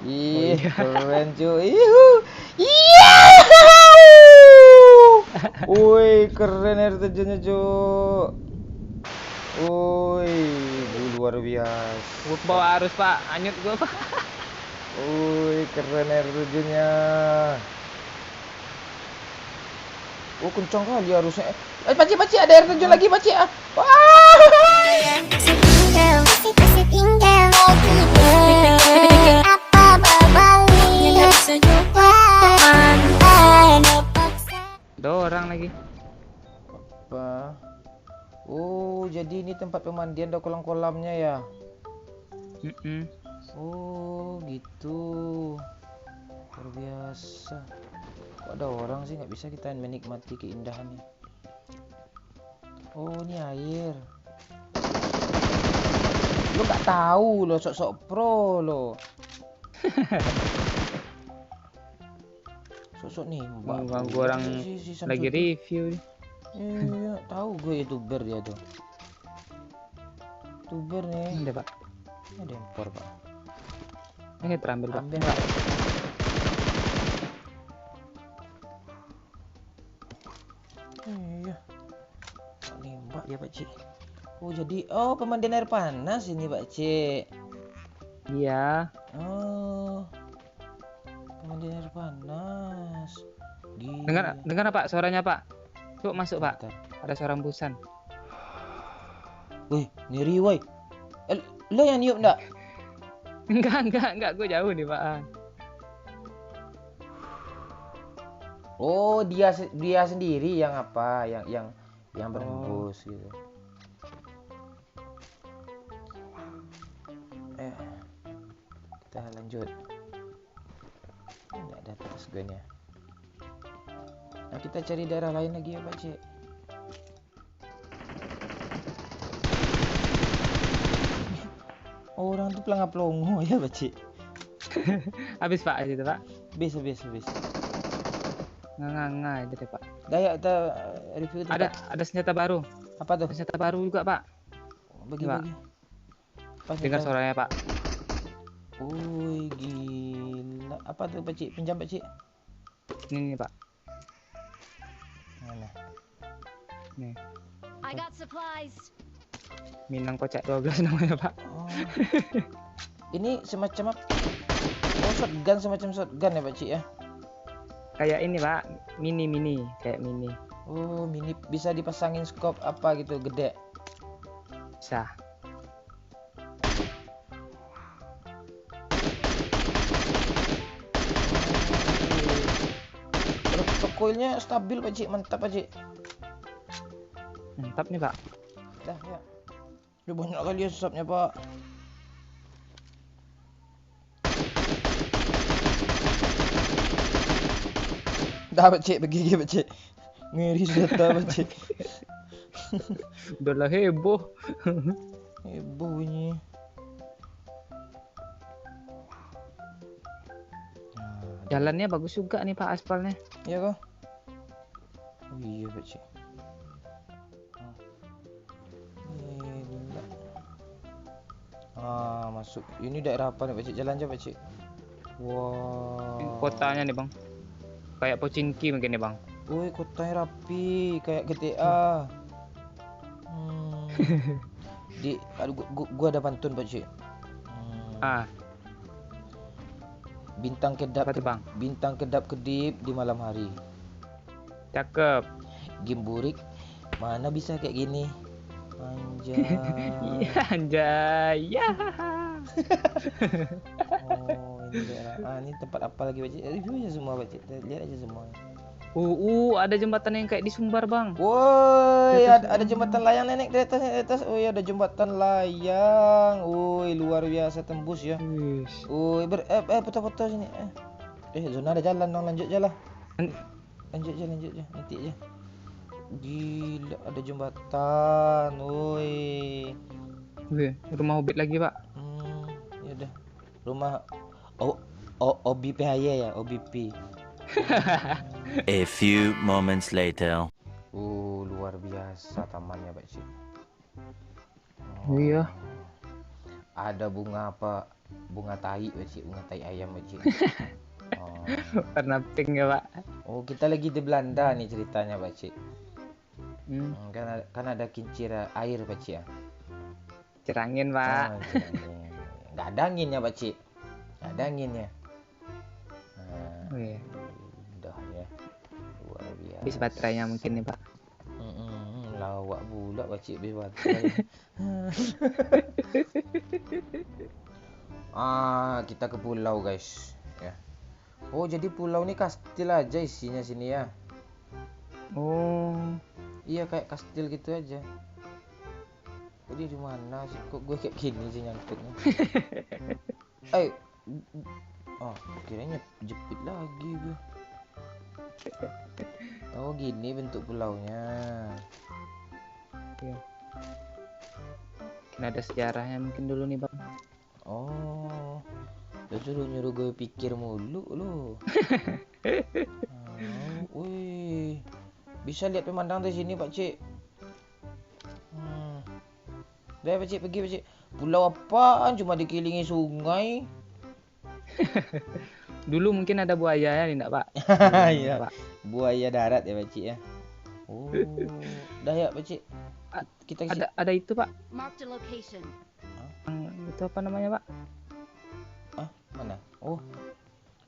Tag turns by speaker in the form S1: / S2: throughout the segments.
S1: Oh
S2: Ih,
S1: iya.
S2: keren cuy. Ihu. Iya. Woi, keren air terjunnya, Cuk. Woi, luar
S1: Gua ke
S2: biasa.
S1: bawah arus, Pak. Anyut gua, Pak.
S2: Woi, keren air terjunnya. Oh, kencang kali arusnya. Pakcik, pakcik, ada air terjun lagi, pakcik. Ah. Wah.
S1: Ada orang lagi.
S2: Apa? Oh, jadi ini tempat pemandian, ada kolam-kolamnya ya?
S1: Mm-mm.
S2: Oh, gitu. Luar biasa. Kok ada orang sih, nggak bisa kita menikmati keindahannya. Oh, ini air. Lo nggak tahu lo, sok-sok pro lo. Sok-sok nembak.
S1: Mengganggu
S2: Pula
S1: orang
S2: si
S1: lagi
S2: Samsudin.
S1: review.
S2: Iya, tahu gue youtuber dia tuh. Youtuber nih.
S1: Ada, Pak.
S2: Ada impor, Pak.
S1: Ini terambil, Pak.
S2: Ambil, Pak. Iya. Nembak ya, Pak Cik. Oh, jadi pemandian air panas ini, Pak Cik.
S1: Iya.
S2: Oh, pemandian air panas.
S1: Dengar Pak suaranya, Pak. Yuk masuk, Pak.
S2: Bentar.
S1: Ada suara hembusan.
S2: Wih, ngeri woi. Lo yang niup enggak?
S1: Enggak. Gue jauh nih, Pak.
S2: Oh, dia sendiri yang apa? Yang berhembus gitu. Kita lanjut. Enggak ada atas gue nya. Nah, kita cari daerah lain lagi ya, Pak Cik. Orang tuh pelangap-pelongo ya, Pak Cik.
S1: Habis, Pak, gitu, Pak.
S2: Habis.
S1: Nggak itu deh, Pak.
S2: Dayak kita review itu, Pak.
S1: Ada senjata baru.
S2: Apa tuh?
S1: Senjata baru juga, Pak.
S2: Bagi-bagi. Pas
S1: Dengar
S2: kita-
S1: suaranya, Pak.
S2: Woi, gila. Apa tuh, Pak Cik? Pinjam, Pak Cik.
S1: Ini nih, Pak.
S2: Mana?
S1: Nih.
S3: I got supplies.
S1: Minang kocak 12 namanya, Pak.
S2: Oh. Ini semacam apa? Oh, shotgun, semacam shotgun ya, Pak Cik ya?
S1: Kayak ini, Pak. Mini. Kayak mini.
S2: Oh, mini, bisa dipasangin scope apa gitu, gede.
S1: Bisa.
S2: Recoilnya stabil, Pak Cik. Mantap, Pak Cik.
S1: Mantap nih, Pak.
S2: Dah, ya. Udah banyak kali ya susapnya, Pak. Dah, Pak Cik, begini, Pak Cik. Ngeri sudah, Pak Cik.
S1: Udah lah heboh.
S2: Heboh bunyi.
S1: Jalannya bagus juga nih, Pak, aspalnya.
S2: Iya kok? Oh iya, Pak Cik. Gila. Masuk. Ini daerah apa nih, Pak Cik? Jalan aja, Pak Cik. Wow.
S1: Kotanya nih, Bang. Kayak Pochinki mungkin nih, Bang.
S2: Woi, kotanya rapi kayak GTA. Aduh, gua ada pantun, Pak Cik. Bintang kedap,
S1: Apa tuh, Bang?
S2: bintang kedap-kedip di malam hari.
S1: Cakep.
S2: Gimburik, mana bisa kayak gini? Anjay.
S1: Iya, anjay. Ya.
S2: Oh, ini daerah. Ini tempat apa lagi, Pak Cik? Review aja semua, Pak Cik. Lihat aja semua.
S1: Ada jembatan yang kayak di Sumbar, Bang.
S2: Woi,
S1: Di atas
S2: ada jembatan layang nenek di atas. Oh iya, ada jembatan layang. Woi, luar biasa, tembus ya.
S1: Wis.
S2: Woi, foto-foto sini. Zona ada jalan dong, lanjut aja lah. Lanjut aja, nanti aja. Gila, ada jembatan. Woi.
S1: Wih, rumah Hobbit lagi, Pak.
S2: Ya udah. Rumah OBP ya, OBP.
S4: A few moments later.
S2: Luar biasa tamannya, Pak Cik.
S1: Iya.
S2: Ada bunga apa? bunga tai Pak Cik, bunga tai ayam Pak Cik. Oh.
S1: Warna pink ya Pak.
S2: Oh, kita lagi di Belanda nih ceritanya Pak Cik.
S1: Hmm,
S2: Kan ada kincir air Pak Cik ya.
S1: cerangin Pak.
S2: Oh, angin. Nggak ada anginnya Pak Cik. Nggak ada anginnya. Nah,
S1: Wih,
S2: udah ya. Luar biasa.
S1: habis baterainya mungkin nih Pak.
S2: Lawak pula Pak Cik bis baterai. Kita ke pulau guys. Ya. Oh, jadi pulau ini kastil aja isinya sini ya.
S1: Oh,
S2: Iya, kayak kastil gitu aja. Jadi di mana sih? Kok gue kayak gini sih nyangkutnya? Kiranya jepit lagi gue. Oh, gini bentuk pulaunya.
S1: iya. Mungkin ada sejarahnya mungkin dulu nih Bang.
S2: Oh, lu suruh nyuruh gue pikir mulu lu. Wih, bisa lihat pemandangan dari sini Pak Cik. Udah Pak Cik, pergi Pak Cik. Pulau apaan? Cuma dikelilingi sungai.
S1: Dulu mungkin ada buayanya nih enggak Pak?
S2: Iya.
S1: Pak.
S2: Buaya darat ya Pak Cik ya. Oh, dah ya Pak Cik. Kita
S1: Ada itu Pak.
S3: Marked a location.
S1: Itu apa namanya Pak?
S2: mana? Oh,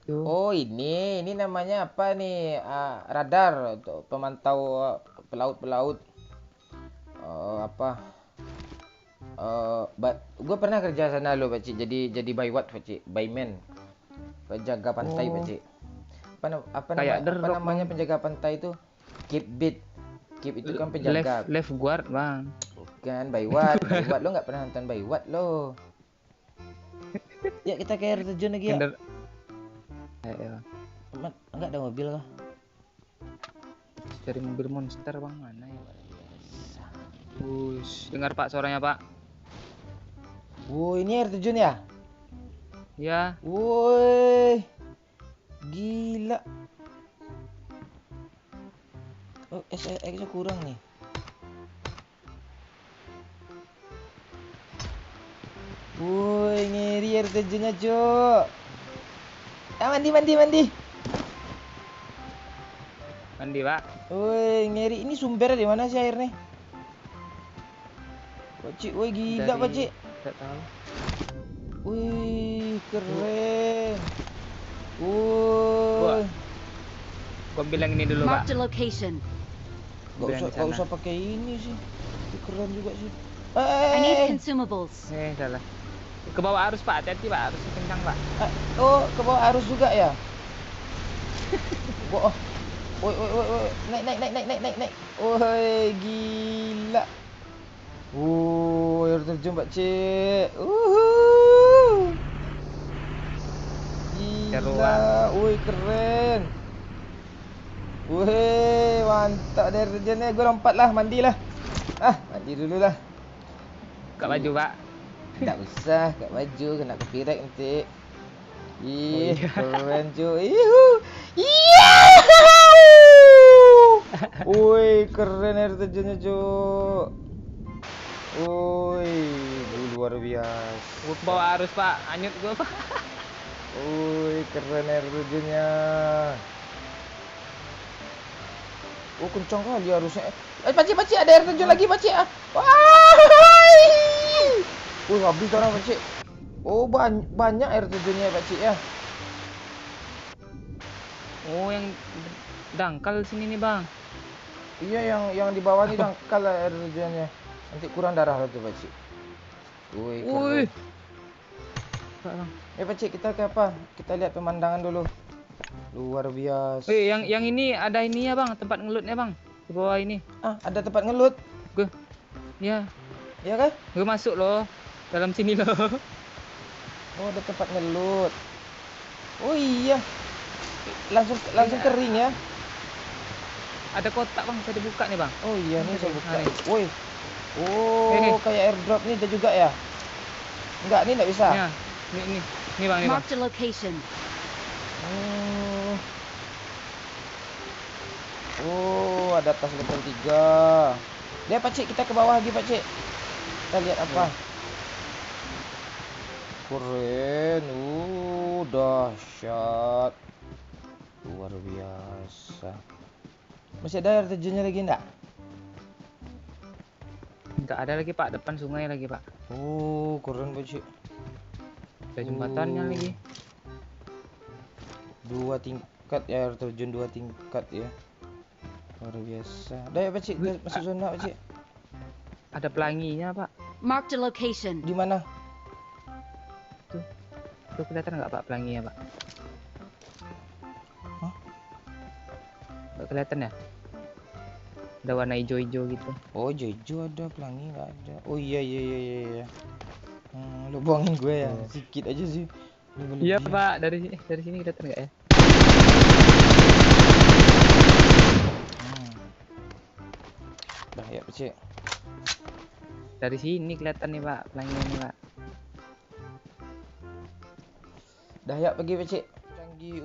S1: Tuh.
S2: oh ini namanya apa nih? Radar untuk pemantau pelaut-pelaut. Gue pernah kerja sana lo Pak Cik. Jadi bywat Pak Cik, byman. Penjaga pantai Pak Cik. Apa namanya penjaga pantai itu? Keep beat. Keep itu kan penjaga.
S1: Left guard Bang.
S2: Bukan bywat. Bywat lo nggak pernah nonton bywat lo. Ya kita ke air terjun lagi ya.
S1: Ya.
S2: Enggak ada mobil kah?
S1: Cari mobil monster Bang, mana ya? Dengar Pak suaranya Pak.
S2: Ini air terjun ya?
S1: Ya.
S2: Woi, gila. Oh, SX-nya kurang nih. Woi, ngeri air terjunnya, Cok. Mandi.
S1: Mandi Pak.
S2: Woi, ngeri. Ini sumbernya di mana sih airnya? Pak Cik, woi gila Pak Cik.
S1: Tidak tahu.
S2: Wih, keren. Woi.
S1: Gua bilang ini dulu Pak.
S3: Marked a location.
S2: Gak usah pakai ini sih. Itu keren juga sih.
S3: I need consumables.
S1: Salah. Ke bawah arus Pak, hati-hati Pak, arusnya kencang Pak.
S2: Oh, ke bawah arus juga ya? Woi. Naik. Woi, gila. Air terjun Pak Cik. Gila. Woi, keren. Woi, mantap air terjunnya. Gue lompat lah, mandilah. Mandi dulu lah.
S1: Buka baju Pak.
S2: Tak usah, kat baju kena copyright nanti. Ih,
S1: iya.
S2: keren cuy. Woi, keren air terjunnya, Cuk. Woi, luar biasa.
S1: Gua bawa arus Pak, anyut gua Pak.
S2: Woi, keren air terjunnya. Oh, kencang kali arusnya. Pakcik, ada air terjun lagi, Pakcik. Habis orang Pakcik. Oh, banyak air terjunnya Pakcik ya.
S1: Oh, yang dangkal sini nih Bang.
S2: Iya, yang di bawah nih dangkal air terjunnya. Nanti kurang darah lah tuh Pakcik. Woi, keren. Pakcik, kita ke apa? Kita lihat pemandangan dulu. Luar biasa.
S1: Yang ini ada ini ya Bang, tempat ngelutnya Bang. Di bawah ini.
S2: Ada tempat ngelut.
S1: Ya.
S2: Iya kah?
S1: Gue masuk loh. Dalam sini loh.
S2: Oh, ada tempat ngelut. Oh iya. Langsung kering ya.
S1: Ada kotak Bang, bisa dibuka nih Bang.
S2: Oh iya, nih saya buka.
S1: Nih.
S2: Woi. Oh, kayak airdrop nih ada juga ya? Enggak, nih enggak bisa.
S1: Ya. Nih Bang, nih Bang.
S3: Marked a location.
S2: Oh, ada tas level 3. Dia Pakcik, kita ke bawah lagi Pakcik. Kita lihat apa. Keren. Dahsyat. Luar biasa. Masih ada air terjunnya lagi enggak?
S1: Enggak ada lagi Pak, depan sungai lagi Pak.
S2: Oh, keren Pak.
S1: Ada jembatannya lagi.
S2: 2 tingkat ya, air terjun 2 tingkat ya. Luar biasa. Dah ya Pak Cik, kita masuk zona Pak Cik.
S1: Ada pelanginya Pak.
S3: Marked a location.
S2: Di mana?
S1: Tuh kelihatan nggak Pak pelanginya Pak?
S2: Hah?
S1: Nggak kelihatan ya? Ada warna hijau-hijau gitu.
S2: Oh, hijau ada, pelangi nggak ada. Oh iya. Lu buangin gue ya, sedikit aja sih.
S1: Iya Pak, dari sini kelihatan nggak ya?
S2: Dah ya Pak Cik.
S1: Dari sini kelihatan nih Pak pelanginya nih Pak.
S2: Dah ya pergi Pak Cik. Canggih.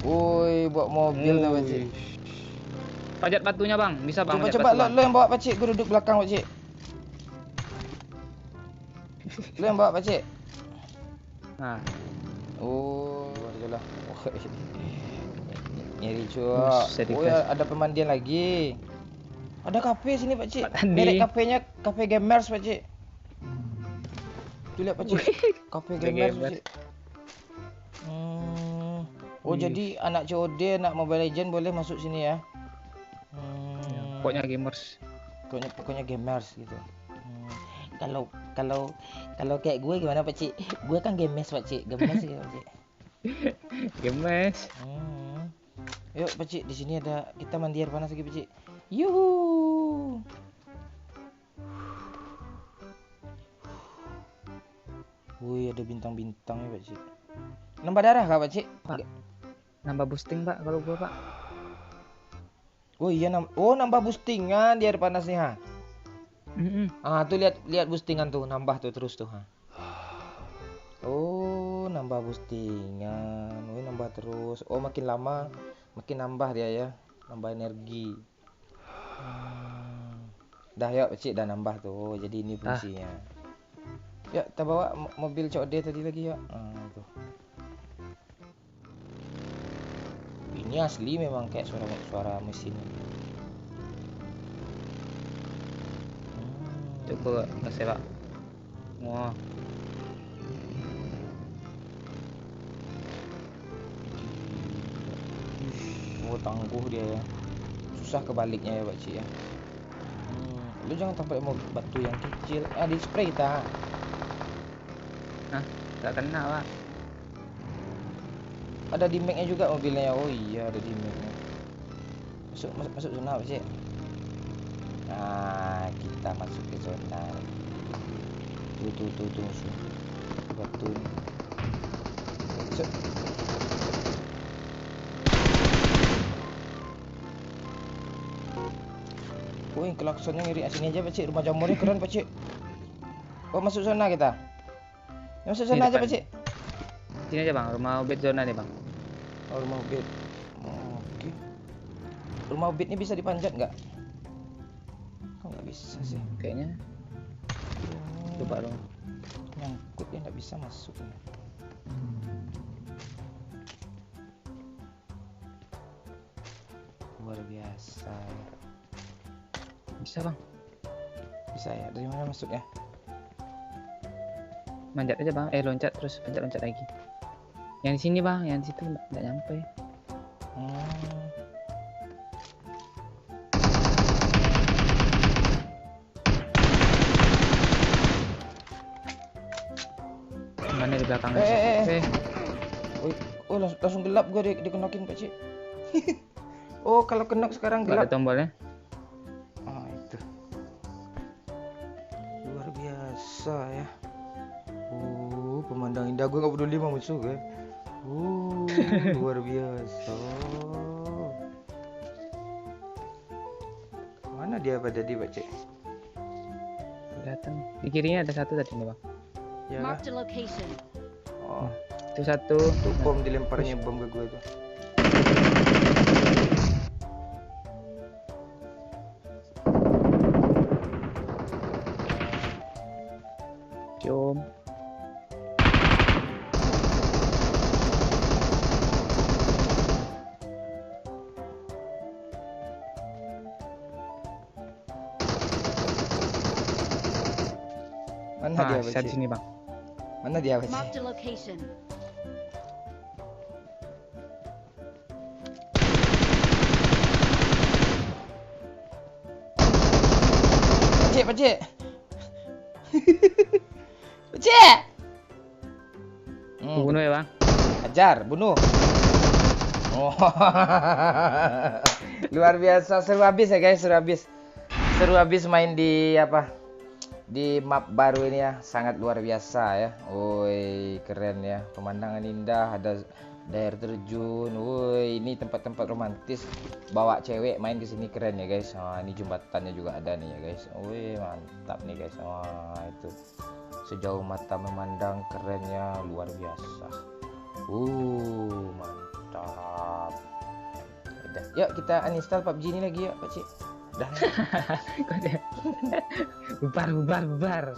S2: Woi, bawa mobil dah Pak Cik.
S1: Panjat batunya Bang, bisa Bang.
S2: Coba lo yang bawa Pak Cik, gue duduk belakang Pak Cik. Lo yang bawa Pak Cik.
S1: Nah,
S2: Oh, adalah. Nyeri cuak. Oh ya, ada pemandian lagi. Ada kafe sini Pak Cik. Merek kafenya Cafe Gamers Pak Cik. Tuh lihat Pak Cik. Cafe Gamers Pak Cik. Oh jadi anak COD, anak Mobile Legend boleh masuk sini ya.
S1: Pokoknya gamers.
S2: Pokoknya gamers gitu. Kalau kayak gue gimana Pak Cik? Gue kan gamers Pak Cik. Gamers gitu Pak Cik.
S1: Gamers.
S2: Yuk Pak Cik, di sini ada kita mandi air panas lagi Pak Cik. Yuhu. Wih, ada bintang-bintangnya Pak Cik. Nambah darah kah Pak Cik?
S1: Pak, nambah boosting Pak kalau gua Pak.
S2: Oh iya, nambah boostingan di air panas nih ha. Tuh lihat boostingan tuh, nambah tuh terus tuh ha. Oh, nambah boostingan. Oh, nambah terus. Oh, makin lama makin nambah dia ya. Nambah energi. Dah ya Pak Cik, dah nambah tuh. Jadi ini fungsinya. Ya, kita bawa mobil COD tadi lagi ya. Tuh. Ini asli memang kayak suara mesin.
S1: Coba ngasih Pak. Wah.
S2: Oh, tangguh dia ya. Susah kebaliknya ya Pak Cik ya. Lu jangan tampil mau batu yang kecil. Di spray kita.
S1: Nah, nggak kena Pak.
S2: Ada di mag-nya juga mobilnya. Oh iya, ada di mag-nya. Masuk zona Pak Cik. Nah, kita masuk ke zona. Tuh musuh. Batu ini. Masuk. Wih, klaksonnya ngiri. Sini aja Pak Cik. Rumah jamurnya keren Pak Cik. Oh, masuk zona kita. Masuk zona aja Pak Cik.
S1: Sini aja Bang, rumah ubed zona nih Bang.
S2: Oh, rumah ubed. Oke. Rumah ubed ini bisa dipanjat nggak? Kok nggak bisa sih?
S1: Kayaknya. Coba dong.
S2: Nyangkut ya, nggak bisa masuk. Luar biasa.
S1: Bisa Bang.
S2: Bisa ya. Dari mana masuknya?
S1: Manjat aja Bang. Loncat terus loncat lagi. Yang di sini Bang, yang di situ nggak nyampe. Mana di belakang?
S2: Oh, langsung gelap gua dikenakin Pak Cik. Oh, kalau kena sekarang gelap.
S1: Ada tombolnya.
S2: Itu. Luar biasa ya. Pemandang indah, gue gak peduli sama musuh gue. Luar biasa. Mana dia pada di Pak Cik?
S1: Kelihatan. Di kirinya ada satu tadi nih Bang.
S2: Ya lah.
S3: Marked a location.
S2: Oh,
S1: Itu satu.
S2: tuh bom dilemparnya bom ke gue tuh.
S1: Cium.
S2: Mana
S1: Nah,
S2: dia
S1: saya di
S2: Pakcik?
S1: sini bang.
S2: Mana dia Pakcik?
S3: Marked a location.
S2: Pakcik, Pakcik. Pakcik.
S1: Aku bunuh ya bang.
S2: Ajar, bunuh. Oh. Luar biasa, seru habis ya guys, seru habis. Seru habis main di apa? Di map baru ini ya, sangat luar biasa ya. Woi, keren ya. Pemandangan indah, ada air terjun. Woi, ini tempat-tempat romantis. Bawa cewek main ke sini keren ya guys. Wah, ini jembatannya juga ada nih ya guys. Woi, mantap nih guys. Wah, itu. Sejauh mata memandang kerennya luar biasa. Mantap. Udah, yuk kita uninstall PUBG ini lagi yuk, Pakcik. Udah.
S1: Kok dia? Bubar.